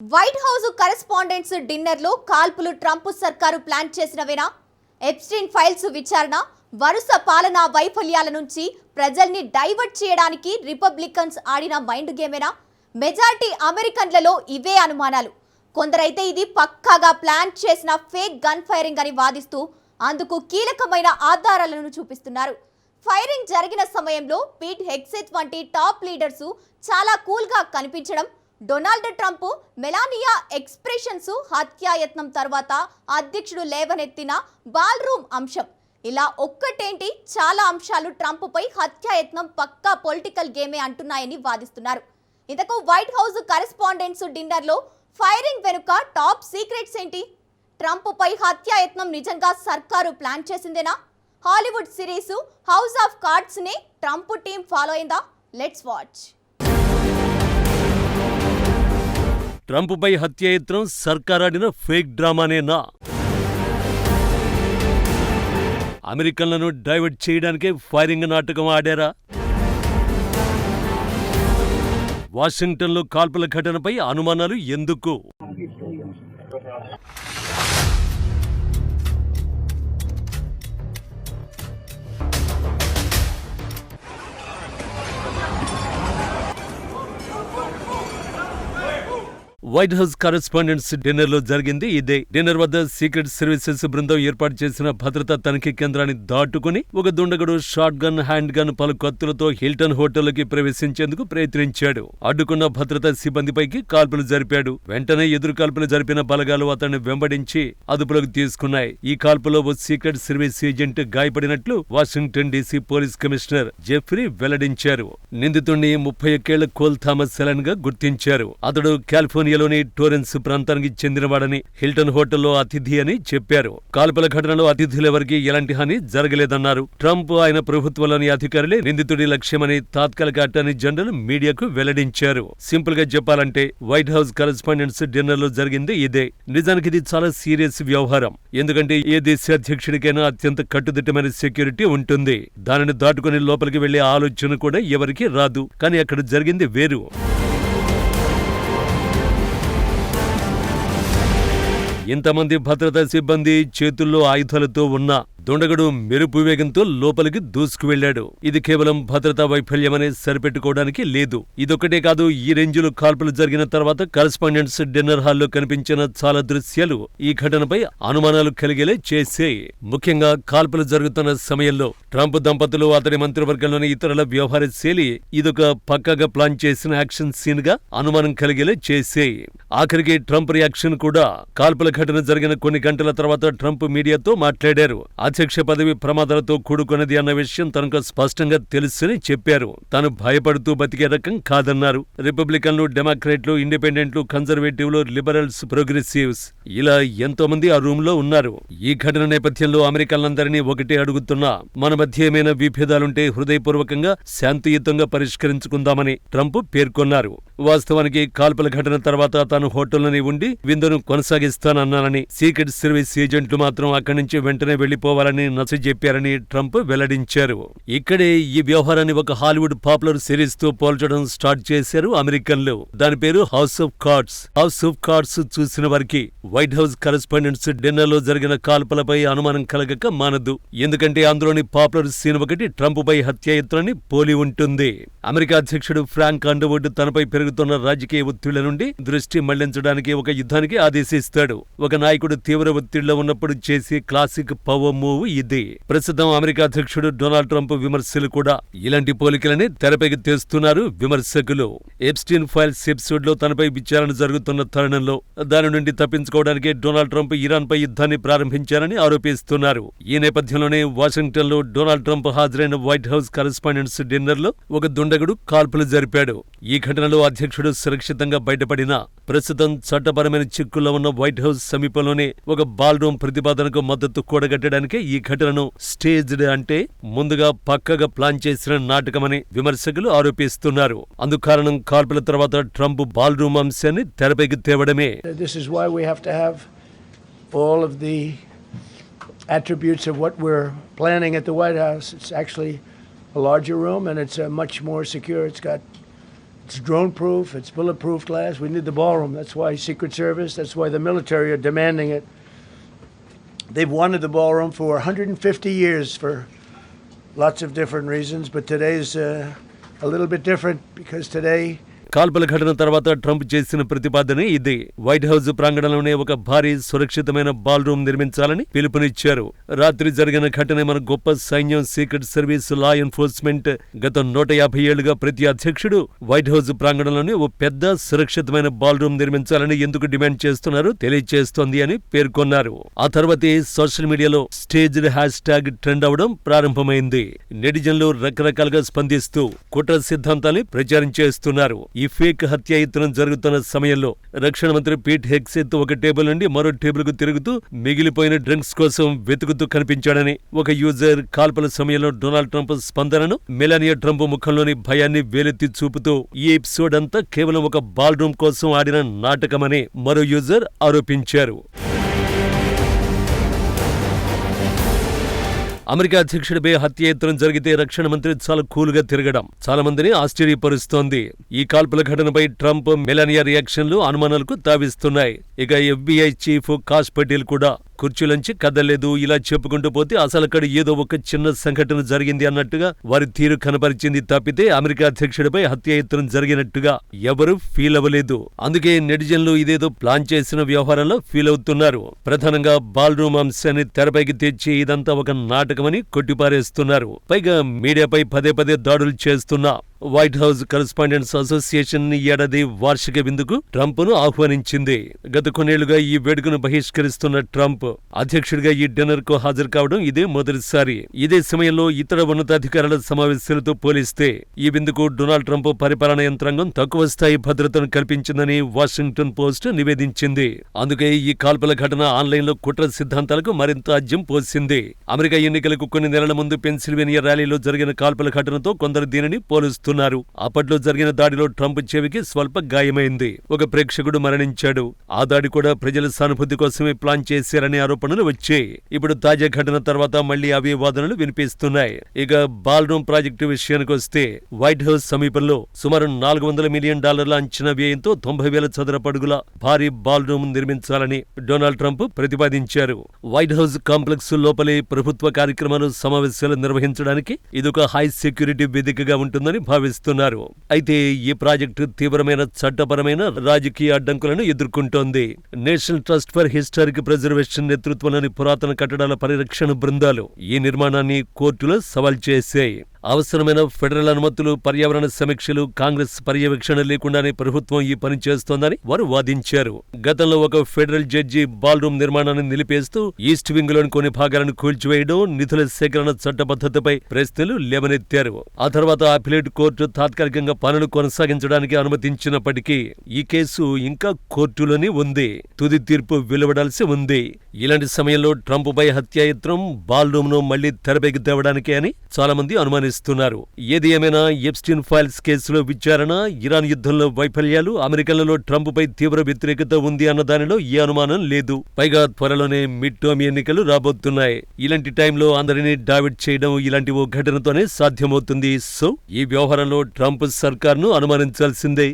White House correspondents dinner లో కాల్పులు Trump సర్కారు ప్లాన్ చేసినవేనా? ఎప్స్టీన్ ఫైల్స్ విచారణ, వరుస పాలనా వైఫల్యాల నుంచి ప్రజల్ని డైవర్ట్ చేయడానికి రిపబ్లికన్స్ ఆడిన మైండ్ గేమేనా? మెజారిటీ అమెరికన్లలో ఇవే అనుమానాలు. కొందరైతే ఇది పక్కాగా ప్లాన్ చేసిన ఫేక్ గన్ ఫైరింగ్ అని వాదిస్తూ అందుకు కీలకమైన ఆధారాలను చూపిస్తున్నారు. ఫైరింగ్ జరిగిన సమయంలో పీట్ హెగ్సెత్ వంటి టాప్ లీడర్స్ చాలా కూల్గా కనిపించడం, డొనాల్డ్ ట్రంప్, మెలానియా ఎక్స్ప్రెషన్స్, హత్యాయత్నం తర్వాత అధ్యక్షుడు లేవనెత్తిన బాల్ రూమ్ అంశం, ఇలా ఒక్కటేంటి చాలా అంశాలు ట్రంప్పై హత్యాయత్నం పక్కా పొలిటికల్ గేమే అంటున్నాయని వాదిస్తున్నారు. ఇంతకు వైట్ హౌస్ కరెస్పాండెంట్స్ డిన్నర్లో ఫైరింగ్ వెనుక టాప్ సీక్రెట్స్ ఏంటి? ట్రంప్పై హత్యాయత్నం నిజంగా సర్కారు ప్లాన్ చేసిందేనా? Hollywood series House of Cards ని ట్రంప్ టీం ఫాలో అయిందా? Let's watch. ట్రంప్పై హత్యాయత్నం సర్కారాడిన ఫేక్ డ్రామానేనా? అమెరికన్లను డైవర్ట్ చేయడానికే ఫైరింగ్ నాటకం ఆడారా? వాషింగ్టన్లో కాల్పుల ఘటనపై అనుమానాలు ఎందుకు? వైట్ హౌస్ కరెస్పాండెంట్స్ డిన్నర్ లో జరిగింది ఇదే. డిన్నర్ వద్ద సీక్రెట్ సర్వీసెస్ బృందం ఏర్పాటు చేసిన భద్రతా తనిఖీ కేంద్రాన్ని దాటుకుని ఒక దుండగుడు షాట్ గన్, హ్యాండ్ గన్, పలు కత్తులతో హిల్టన్ హోటల్లోకి ప్రవేశించేందుకు ప్రయత్నించాడు. అడ్డుకున్న భద్రతా సిబ్బందిపైకి కాల్పులు జరిపాడు. వెంటనే ఎదురు కాల్పులు జరిపిన బలగాలు అతన్ని వెంబడించి అదుపులోకి తీసుకున్నాయి. ఈ కాల్పులో ఓ సీక్రెట్ సర్వీస్ ఏజెంట్ గాయపడినట్లు Washington DC police commissioner Jeffrey వెల్లడించారు. నిందితుడిని 31 ఏళ్ల కోల్ థామస్ ఎలన్ గా గుర్తించారు. అతడు కాలిఫోర్నియా లోని టోరెన్స్ ప్రాంతానికి చెందినవాడని, హిల్టన్ హోటల్లో అతిథి అని చెప్పారు. కాల్పుల ఘటనలో అతిథులెవరికీ ఎలాంటి హాని జరగలేదన్నారు. ట్రంప్, ఆయన ప్రభుత్వంలోని అధికారులే నిందితుడి లక్ష్యమని తాత్కాలిక అటార్నీ జనరల్ మీడియాకు వెల్లడించారు. సింపుల్ గా చెప్పాలంటే వైట్ హౌస్ కరెస్పాండెంట్స్ డిన్నర్ లో జరిగింది ఇదే. నిజానికి ఇది చాలా సీరియస్ వ్యవహారం. ఎందుకంటే ఏ దేశ అధ్యక్షుడికైనా అత్యంత కట్టుదిట్టమైన సెక్యూరిటీ ఉంటుంది. దానిని దాటుకుని లోపలికి వెళ్లే ఆలోచన కూడా ఎవరికీ రాదు. కానీ అక్కడ జరిగింది వేరు. ఇంతమంది భద్రతా సిబ్బంది చేతుల్లో ఆయుధాలతో ఉన్న దుండగుడు మెరుపు వేగంతో లోపలికి దూసుకువెళ్లాడు. ఇది కేవలం భద్రతా వైఫల్యమనే సరిపెట్టుకోవడానికి లేదు. ఇదొక్కటే కాదు, ఈ రేంజ్లో కాల్పులు జరిగిన తర్వాత కరెస్పాండెంట్స్ డిన్నర్ హాల్లో కనిపించిన చాలా దృశ్యాలు ఈ ఘటనపై అనుమానాలు కలిగేలా చేశాయి. ముఖ్యంగా కాల్పులు జరుగుతున్న సమయంలో ట్రంప్ దంపతులు, అతని మంత్రివర్గంలోని ఇతరుల వ్యవహార శైలి ఇదొక పక్కాగా ప్లాన్ చేసిన యాక్షన్ సీన్ గా అనుమానం కలిగేలా చేశాయి. ఆఖరికి ట్రంప్ రియాక్షన్ కూడా. కాల్పుల ఘటన జరిగిన కొన్ని గంటల తర్వాత ట్రంప్ మీడియాతో మాట్లాడారు. అధ్యక్ష పదవి ప్రమాదాలతో కూడుకున్నది అన్న విషయం తనకు స్పష్టంగా తెలుసని చెప్పారు. తాను భయపడుతూ బతికే రకం కాదన్నారు. రిపబ్లికన్లు, డెమోక్రాట్లు, ఇండిపెండెంట్లు, కన్జర్వేటివ్లు, లిబరల్స్, ప్రోగ్రెసివ్స్ ఇలా ఎంతో మంది ఆ రూమ్ లో ఉన్నారు. ఈ ఘటన నేపథ్యంలో అమెరికన్లందరినీ ఒకటే అడుగుతున్నా, మన మధ్య ఏమైనా విభేదాలుంటే హృదయపూర్వకంగా శాంతియుతంగా పరిష్కరించుకుందామని ట్రంప్ పేర్కొన్నారు. వాస్తవానికి కాల్పుల ఘటన తర్వాత తాను హోటల్లోనే ఉండి విందును కొనసాగిస్తానన్నానని, సీక్రెట్ సర్వీస్ ఏజెంట్లు మాత్రం అక్కడి నుంచి వెంటనే వెళ్లిపోవాలని నచ్చజెప్పారని ట్రంప్ వెల్లడించారు. ఇక్కడే ఈ వ్యవహారాన్ని ఒక హాలీవుడ్ పాపులర్ సిరీస్ తో పోల్చడం స్టార్ట్ చేశారు అమెరికన్లు. దాని పేరు house of cards. House of cards చూసిన వారికి వైట్ హౌస్ కరెస్పాండెంట్స్ డిన్నర్ లో జరిగిన కాల్పులపై అనుమానం కలగక మానదు. ఎందుకంటే అందులోని పాపులర్ సీన్ ఒకటి ట్రంప్పై హత్యాయత్నాన్ని పోలి ఉంటుంది. అమెరికా అధ్యక్షుడు ఫ్రాంక్ అండర్వుడ్ తనపై పెరుగుతున్న రాజకీయ ఒత్తిళ్ల నుండి దృష్టి మళ్లించడానికి ఒక యుద్ధానికి ఆదేశిస్తాడు. ఒక నాయకుడు తీవ్ర ఒత్తిడిలో ఉన్నప్పుడు చేసే క్లాసిక్ పవర్ మూవ్ ఇది. ప్రస్తుతం అమెరికా అధ్యక్షుడు డొనాల్డ్ ట్రంప్ విమర్శలు కూడా ఇలాంటి పోలికలని తెరపైకి తెస్తున్నారు విమర్శకులు. ఎప్స్టీన్ ఫైల్స్ ఎపిసోడ్ లో తనపై విచారణ జరుగుతున్న తరుణంలో దాని నుండి తప్పించుకోవడానికి డొనాల్డ్ ట్రంప్ ఇరాన్ పై యుద్ధాన్ని ప్రారంభించారని ఆరోపిస్తున్నారు. ఈ నేపథ్యంలోనే వాషింగ్టన్ లో డొనాల్డ్ ట్రంప్ హాజరైన వైట్ హౌస్ కరెస్పాండెంట్స్ డిన్నర్ లో ఒక దుండగుడు కాల్పులు జరిపాడు. ఈ ఘటనలో అధ్యక్షుడు సురక్షితంగా బయటపడినా ప్రస్తుతం చట్టపరమైన చిక్కుల్లో ఉన్న వైట్ హౌస్ సమీపంలోనే ఒక బాల్ రూమ్ ప్రతిపాదనకు మద్దతు కూడగట్టడానికి ఈ ఘటనను స్టేజ్డ్, అంటే ముందుగా పక్కగా ప్లాన్ చేసిన నాటకమని విమర్శకులు ఆరోపిస్తున్నారు. అందుకారణం కాల్పుల తర్వాత ట్రంప్ బాల్ రూమ్ అంశాన్ని తెరపైకి తేవడమే. Attributes of what we're planning at the White House. It's actually a larger room and it's much more secure. It's got It's drone-proof, it's bulletproof glass. We need the ballroom. That's why Secret Service, that's why the military are demanding it. They've wanted the ballroom for 150 years for lots of different reasons, but today's a little bit different because today కాల్పుల ఘటన తర్వాత Trump చేసిన ప్రతిపాదన ఇది. White house ప్రాంగణంలోనే ఒక భారీ సురక్షితమైన ball room నిర్మించాలని పిలుపునిచ్చారు. రాత్రి జరిగిన ఘటన మన గొప్ప సైన్యం, సీక్రెట్ సర్వీస్, లా ఎన్ఫోర్స్మెంట్ గత 150 ఏళ్లుగా ప్రతి అధ్యక్షుడు వైట్ హౌస్ ప్రాంగణంలోనే ఓ పెద్ద సురక్షితమైన బాల్ రూమ్ నిర్మించాలని ఎందుకు డిమాండ్ చేస్తున్నారో తెలియజేస్తోంది అని పేర్కొన్నారు. ఆ తర్వాతే సోషల్ మీడియాలో స్టేజ్డ్ హ్యాష్ ట్యాగ్ ట్రెండ్ అవడం ప్రారంభమైంది. నెటిజన్లు రకరకాలుగా స్పందిస్తూ కుట్ర సిద్ధాంతాన్ని ప్రచారం చేస్తున్నారు. ఈ ఫేక్ హత్యాయత్నం జరుగుతున్న సమయంలో రక్షణ మంత్రి పీట్ హెగ్సేత్ ఒక టేబుల్ నుండి మరో టేబుల్ కు తిరుగుతూ మిగిలిపోయిన డ్రింక్స్ కోసం వెతుకుతూ కనిపించాడని, ఒక యూజర్ కాల్పుల సమయంలో డొనాల్డ్ ట్రంప్ స్పందనను, మెలానియా ట్రంప్ ముఖంలోని భయాన్ని వేలెత్తి చూపుతూ ఈ ఎపిసోడ్ అంతా కేవలం ఒక బాల్ రూమ్ కోసం ఆడిన నాటకమని మరో యూజర్ ఆరోపించారు. అమెరికా అధ్యక్షుడిపై హత్యాయత్నం జరిగితే రక్షణ మంత్రి చాలా కూల్గా తిరగడం చాలా మందిని ఆశ్చర్యపరుస్తోంది. ఈ కాల్పుల ఘటనపై ట్రంప్, మెలానియా రియాక్షన్లు అనుమానాలకు తావిస్తున్నాయి. ఇక FBI చీఫ్ కాష్ పటేల్ కూడా కుర్చీలోంచి కదలలేదు. ఇలా చెప్పుకుంటూ పోతే అసలక్కడ ఏదో ఒక చిన్న సంఘటన జరిగింది అన్నట్టుగా వారి తీరు కనపరిచింది తప్పితే అమెరికా అధ్యక్షుడిపై హత్యాయత్నం జరిగినట్టుగా ఎవరూ ఫీల్ అవ్వలేదు. అందుకే నెటిజన్లు ఇదేదో ప్లాన్ చేసిన వ్యవహారంలో ఫీల్ అవుతున్నారు. ప్రధానంగా బాల్ రూమ్ అంశాన్ని తెరపైకి తెచ్చి ఇదంతా ఒక నాటకమని కొట్టిపారేస్తున్నారు. పైగా మీడియాపై పదే పదే దాడులు చేస్తున్నా వైట్ హౌస్ కరెస్పాండెంట్స్ అసోసియేషన్ ఏడాది వార్షిక విందుకు ట్రంప్ను ఆహ్వానించింది. గత కొన్నేళ్లుగా ఈ వేడుకను బహిష్కరిస్తున్న ట్రంప్ అధ్యక్షుడిగా ఈ డిన్నర్ కు హాజరు కావడం ఇదే మొదటిసారి. ఇదే సమయంలో ఇతర ఉన్నతాధికారుల సమావేశాలతో పోలిస్తే ఈ విందుకు డొనాల్డ్ ట్రంప్ పరిపాలనా యంత్రాంగం తక్కువ స్థాయి భద్రతను కల్పించిందని వాషింగ్టన్ పోస్ట్ నివేదించింది. అందుకే ఈ కాల్పుల ఘటన ఆన్లైన్లో కుట్ర సిద్ధాంతాలకు మరింత అజ్యం పోసింది. అమెరికా ఎన్నికలకు కొన్ని నెలల ముందు పెన్సిల్వేనియా ర్యాలీలో జరిగిన కాల్పుల ఘటనతో కొందరు దీనిని పోలుస్తున్నారు. అప్పట్లో జరిగిన దాడిలో ట్రంప్ చెవికి స్వల్ప గాయమైంది. ఒక ప్రేక్షకుడు మరణించాడు. ఆ దాడి కూడా ప్రజల సానుభూతి కోసమే ప్లాన్ చేశారనే ఆరోపణలు వచ్చాయి. ఇప్పుడు తాజా ఘటన తర్వాత మళ్లీ అవే వాదనలు వినిపిస్తున్నాయి. ఇక బాల్ రూమ్ ప్రాజెక్టు విషయానికి వస్తే వైట్ హౌస్ సమీపంలో సుమారు $400 మిలియన్ అంచనా వ్యయంతో 90,000 చదరపు అడుగుల భారీ బాల్ రూమ్ నిర్మించాలని డొనాల్డ్ ట్రంప్ ప్రతిపాదించారు. వైట్ హౌస్ కాంప్లెక్స్ లోపలే ప్రభుత్వ కార్యక్రమాలు, సమావేశాలు నిర్వహించడానికి ఇదొక హై సెక్యూరిటీ వేదికగా ఉంటుందని భావిస్తున్నారు. అయితే ఈ ప్రాజెక్టు తీవ్రమైన చట్టపరమైన, రాజకీయ అడ్డంకులను ఎదుర్కొంటోంది. National Trust for Historic Preservation నేతృత్వంలోని పురాతన కట్టడాల పరిరక్షణ బృందాలు ఈ నిర్మాణాన్ని కోర్టులో సవాల్ చేశాయి. అవసరమైన ఫెడరల్ అనుమతులు, పర్యావరణ సమీక్షలు, కాంగ్రెస్ పర్యవేక్షణ లేకుండానే ప్రభుత్వం ఈ పని చేస్తోందని వారు వాదించారు. గతంలో ఒక ఫెడరల్ జడ్జి బాల్ రూమ్ నిర్మాణాన్ని నిలిపేస్తూ ఈస్ట్ వింగ్ లోని కొన్ని భాగాలను కూల్చివేయడం, నిధుల సేకరణ చట్టబద్ధతపై ప్రశ్నలు లేవనెత్తారు. ఆ తర్వాత అపిలేట్ కోర్టు తాత్కాలికంగా పనులు కొనసాగించడానికి అనుమతించినప్పటికీ ఈ కేసు ఇంకా కోర్టులోనే ఉంది. తుది తీర్పు వెలువడాల్సి ఉంది. ఇలాంటి సమయంలో ట్రంప్ పై హత్యాయత్నం బాల్ రూమ్ ను మళ్లీ తెరపైకి తేవడానికే అని చాలా మంది అనుమానిస్తున్నారు. ఏది ఏమైనా ఎప్స్టీన్ ఫైల్స్ కేసులో విచారణ, ఇరాన్ యుద్ధంలో వైఫల్యాలు, అమెరికన్లలో ట్రంప్ పై తీవ్ర వ్యతిరేకత ఉంది అన్న దానిలో ఏ అనుమానం లేదు. పైగా త్వరలోనే మిడ్ టర్మ్ ఎన్నికలు రాబోతున్నాయి. ఇలాంటి టైంలో అందరినీ డావిడ్ చేయడం ఇలాంటి ఓ ఘటనతోనే సాధ్యమవుతుంది. సో ఈ వ్యవహారంలో ట్రంప్ సర్కార్ను అనుమానించాల్సిందే.